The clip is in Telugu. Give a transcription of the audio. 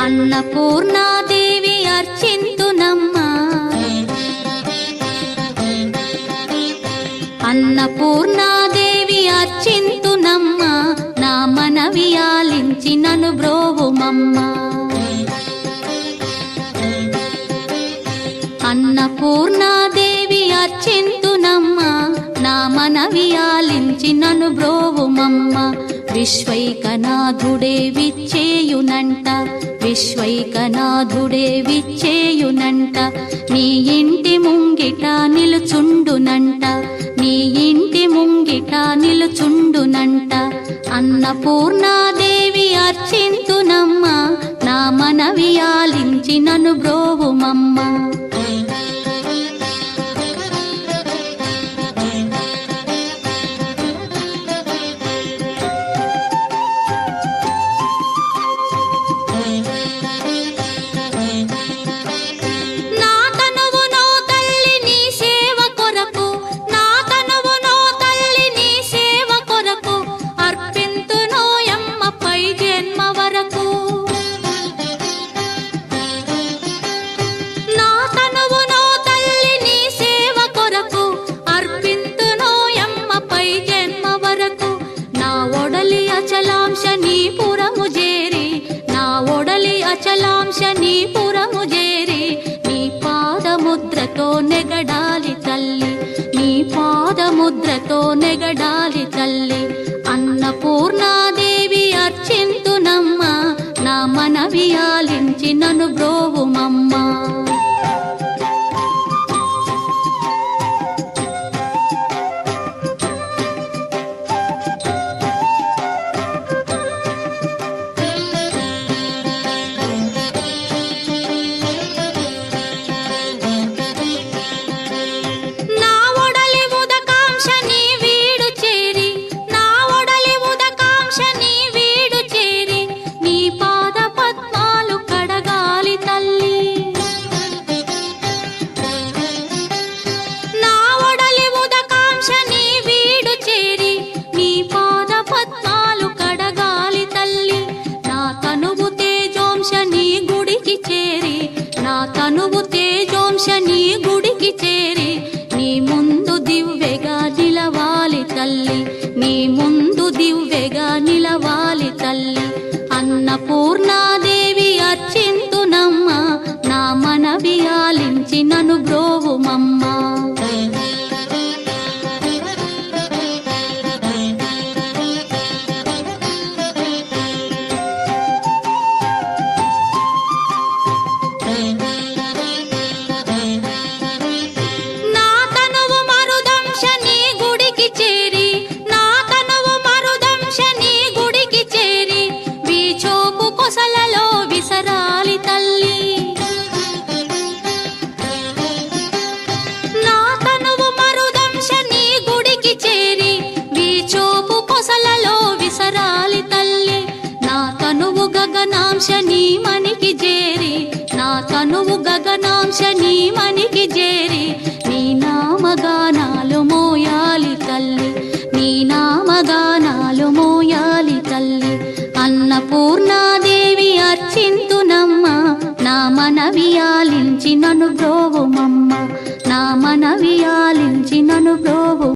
అన్నపూర్ణాదేవి అర్చింతునమ్మా, అన్నపూర్ణాదేవి అర్చింతునమ్మా, నా మనవి ఆలించి నన్ను బ్రోవుమమ్మా. అన్నపూర్ణాదేవి అర్చింతునమ్మా, నా మనవి ఆలించి నన్ను బ్రోవుమమ్మా. విశ్వైకనాథుడే విచ్చేయునంట, విశ్వైకనాథుడే విచ్చేయునంట, నీ ఇంటి ముంగిట నిలుచుండునంట, నీ ఇంటి ముంగిట నిలుచుండునంట. అన్నపూర్ణాదేవి అర్చింతునమ్మా, నా మనవి ఆలించి నన్ను బ్రోవుమమ్మా. అచలాంశనీపురము చేరి నీ పాదముద్రతో నెగడాలి తల్లి, నీ పాదముద్రతో నెగడాలి తల్లి. అన్నపూర్ణాదేవి అర్చింతునమ్మా, నా మనవి ఆలించి నన్ను బ్రోవుమమ్మా. తనువు తేజోంశని గుడికి చేరి నీ ముందు దివ్వెగా నిలవాలి తల్లి, నీ ముందు దివ్వెగా నిలవాలి తల్లి. అన్నపూర్ణాదేవి అర్చింతునమ్మా, నా మనవి ఆలించి నన్ను బ్రోవుమమ్మా. గగనాంశని మనికి చేరి, నా తనువు గగనాంశని మనికి చేరి నీ నామగానాలు మోయాలి తల్లి, నీ నామగానాలు మోయాలి తల్లి. అన్నపూర్ణాదేవి అర్చింతునమ్మా, నా మనవి ఆలించి నన్ను బ్రో